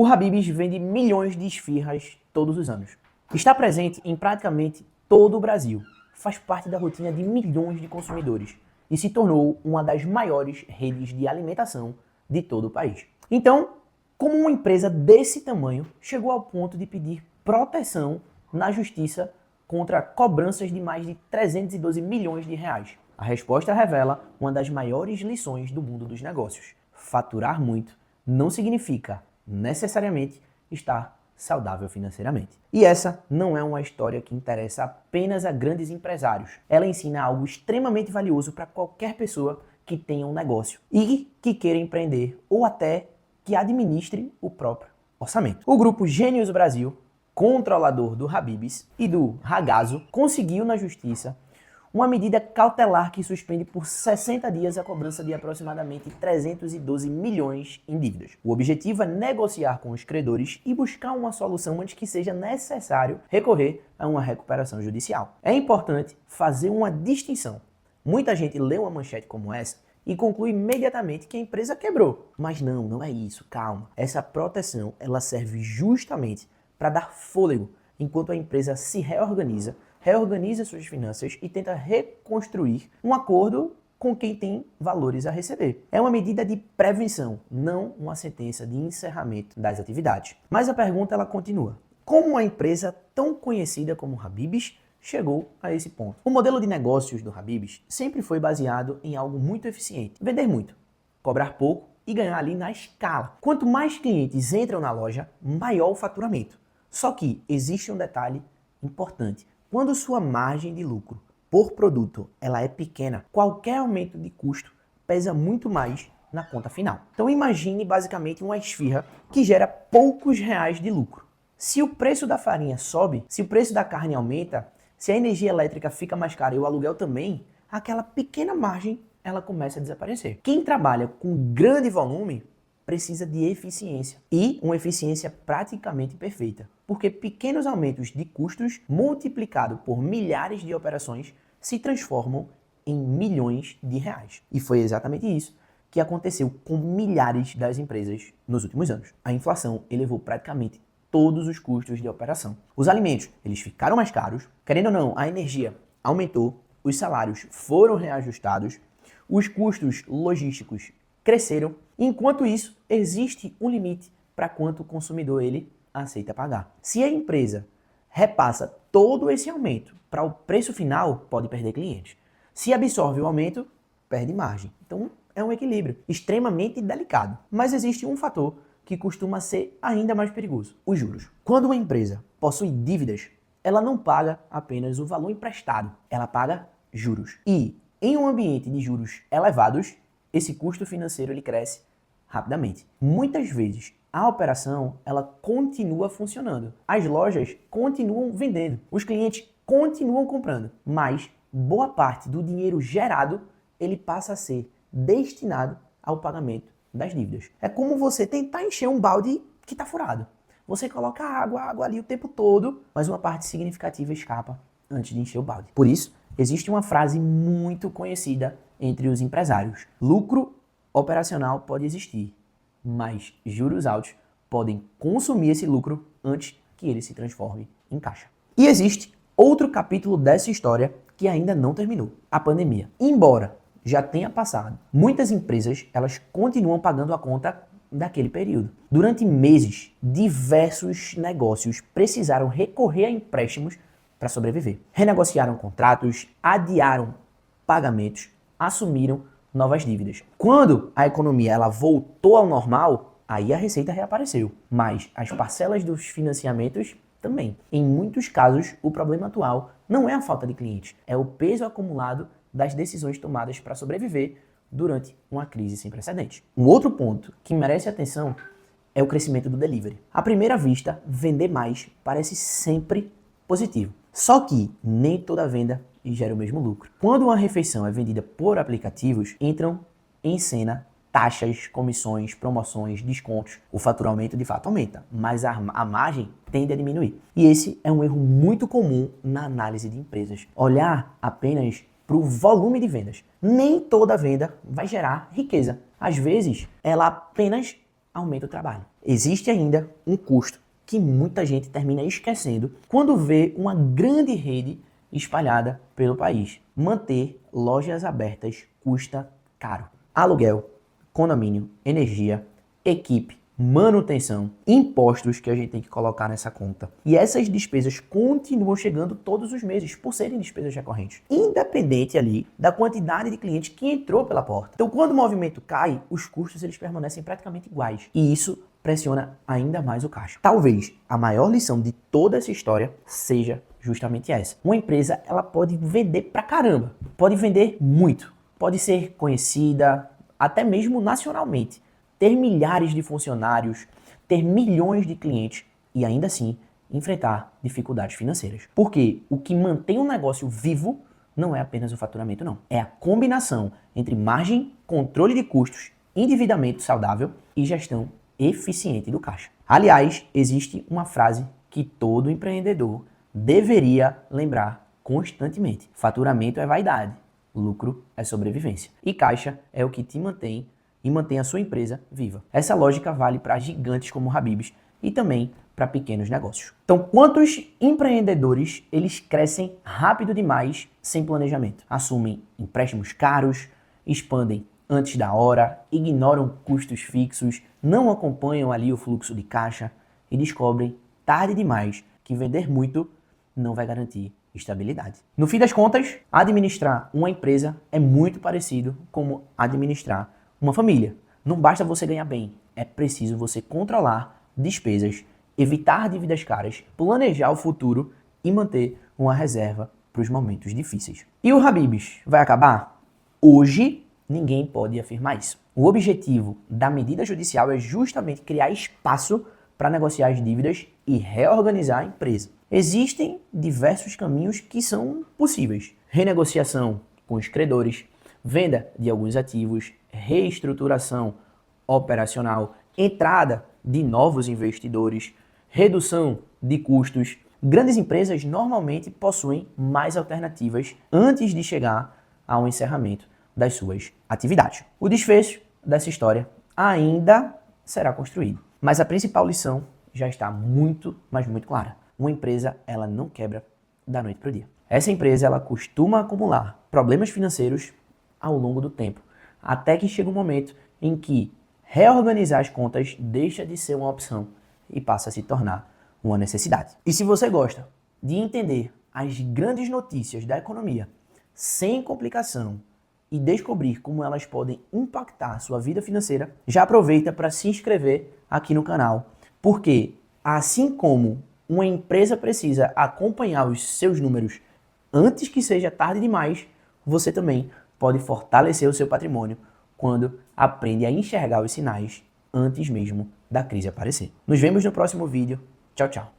O Habib's vende milhões de esfirras todos os anos. Está presente em praticamente todo o Brasil. Faz parte da rotina de milhões de consumidores e se tornou uma das maiores redes de alimentação de todo o país. Então, como uma empresa desse tamanho chegou ao ponto de pedir proteção na justiça contra cobranças de mais de 312 milhões de reais? A resposta revela uma das maiores lições do mundo dos negócios. Faturar muito não significa necessariamente estar saudável financeiramente. E essa não é uma história que interessa apenas a grandes empresários. Ela ensina algo extremamente valioso para qualquer pessoa que tenha um negócio e que queira empreender ou até que administre o próprio orçamento. O grupo Gênios Brasil, controlador do Habib's e do Ragazzo, conseguiu na justiça uma medida cautelar que suspende por 60 dias a cobrança de aproximadamente 312 milhões em dívidas. O objetivo é negociar com os credores e buscar uma solução antes que seja necessário recorrer a uma recuperação judicial. É importante fazer uma distinção. Muita gente lê uma manchete como essa e conclui imediatamente que a empresa quebrou. Mas não é isso, calma. Essa proteção ela serve justamente para dar fôlego enquanto a empresa se reorganiza suas finanças e tenta reconstruir um acordo com quem tem valores a receber. É uma medida de prevenção, não uma sentença de encerramento das atividades. Mas a pergunta ela continua. Como uma empresa tão conhecida como Habib's chegou a esse ponto? O modelo de negócios do Habib's sempre foi baseado em algo muito eficiente. Vender muito, cobrar pouco e ganhar ali na escala. Quanto mais clientes entram na loja, maior o faturamento. Só que existe um detalhe importante. Quando sua margem de lucro por produto ela é pequena, qualquer aumento de custo pesa muito mais na conta final. Então imagine basicamente uma esfirra que gera poucos reais de lucro. Se o preço da farinha sobe, se o preço da carne aumenta, se a energia elétrica fica mais cara e o aluguel também, aquela pequena margem ela começa a desaparecer. Quem trabalha com grande volume precisa de eficiência e uma eficiência praticamente perfeita, porque pequenos aumentos de custos multiplicado por milhares de operações se transformam em milhões de reais. E foi exatamente isso que aconteceu com milhares das empresas nos últimos anos. A inflação elevou praticamente todos os custos de operação. Os alimentos, eles ficaram mais caros, querendo ou não, a energia aumentou, os salários foram reajustados, os custos logísticos cresceram. Enquanto isso, existe um limite para quanto o consumidor ele aceita pagar. Se a empresa repassa todo esse aumento para o preço final, pode perder clientes. Se absorve o aumento, perde margem. Então, é um equilíbrio extremamente delicado. Mas existe um fator que costuma ser ainda mais perigoso: os juros. Quando uma empresa possui dívidas, ela não paga apenas o valor emprestado, ela paga juros. E em um ambiente de juros elevados, esse custo financeiro ele cresce rapidamente. Muitas vezes a operação ela continua funcionando, as lojas continuam vendendo, os clientes continuam comprando, mas boa parte do dinheiro gerado ele passa a ser destinado ao pagamento das dívidas. É como você tentar encher um balde que está furado. Você coloca água ali o tempo todo, mas uma parte significativa escapa antes de encher o balde. Por isso, existe uma frase muito conhecida entre os empresários: lucro operacional pode existir, mas juros altos podem consumir esse lucro antes que ele se transforme em caixa. E existe outro capítulo dessa história que ainda não terminou: a pandemia. Embora já tenha passado, muitas empresas elas continuam pagando a conta daquele período. Durante meses, diversos negócios precisaram recorrer a empréstimos para sobreviver. Renegociaram contratos, adiaram pagamentos, assumiram novas dívidas. Quando a economia ela voltou ao normal, aí a receita reapareceu, mas as parcelas dos financiamentos também. Em muitos casos, o problema atual não é a falta de clientes, é o peso acumulado das decisões tomadas para sobreviver durante uma crise sem precedentes. Um outro ponto que merece atenção é o crescimento do delivery. À primeira vista, vender mais parece sempre positivo. Só que nem toda venda gera o mesmo lucro. Quando uma refeição é vendida por aplicativos, entram em cena taxas, comissões, promoções, descontos. O faturamento de fato aumenta, mas a margem tende a diminuir. E esse é um erro muito comum na análise de empresas. Olhar apenas para o volume de vendas. Nem toda venda vai gerar riqueza. Às vezes, ela apenas aumenta o trabalho. Existe ainda um custo que muita gente termina esquecendo quando vê uma grande rede espalhada pelo país. Manter lojas abertas custa caro. Aluguel, condomínio, energia, equipe, manutenção, impostos que a gente tem que colocar nessa conta. E essas despesas continuam chegando todos os meses, por serem despesas recorrentes, independente ali da quantidade de clientes que entrou pela porta. Então, quando o movimento cai, os custos eles permanecem praticamente iguais. E isso pressiona ainda mais o caixa. Talvez a maior lição de toda essa história seja justamente essa. Uma empresa, ela pode vender pra caramba, pode vender muito, pode ser conhecida até mesmo nacionalmente, ter milhares de funcionários, ter milhões de clientes e ainda assim enfrentar dificuldades financeiras. Porque o que mantém um negócio vivo não é apenas o faturamento, não. É a combinação entre margem, controle de custos, endividamento saudável e gestão eficiente do caixa. Aliás, existe uma frase que todo empreendedor deveria lembrar constantemente: faturamento é vaidade, lucro é sobrevivência. E caixa é o que te mantém e mantém a sua empresa viva. Essa lógica vale para gigantes como o Habib's e também para pequenos negócios. Então, quantos empreendedores eles crescem rápido demais sem planejamento? Assumem empréstimos caros, expandem antes da hora, ignoram custos fixos, não acompanham ali o fluxo de caixa e descobrem tarde demais que vender muito não vai garantir estabilidade. No fim das contas, administrar uma empresa é muito parecido como administrar uma família. Não basta você ganhar bem, é preciso você controlar despesas, evitar dívidas caras, planejar o futuro e manter uma reserva para os momentos difíceis. E o Habib's vai acabar? Hoje, ninguém pode afirmar isso. O objetivo da medida judicial é justamente criar espaço para negociar as dívidas e reorganizar a empresa. Existem diversos caminhos que são possíveis: renegociação com os credores, venda de alguns ativos, reestruturação operacional, entrada de novos investidores, redução de custos. Grandes empresas normalmente possuem mais alternativas antes de chegar ao encerramento das suas atividades. O desfecho dessa história ainda será construído, mas a principal lição já está muito, mas muito clara. Uma empresa, ela não quebra da noite para o dia. Essa empresa, ela costuma acumular problemas financeiros ao longo do tempo, até que chega um momento em que reorganizar as contas deixa de ser uma opção e passa a se tornar uma necessidade. E se você gosta de entender as grandes notícias da economia sem complicação e descobrir como elas podem impactar a sua vida financeira, já aproveita para se inscrever aqui no canal, porque assim como uma empresa precisa acompanhar os seus números antes que seja tarde demais, você também pode fortalecer o seu patrimônio quando aprende a enxergar os sinais antes mesmo da crise aparecer. Nos vemos no próximo vídeo. Tchau, tchau.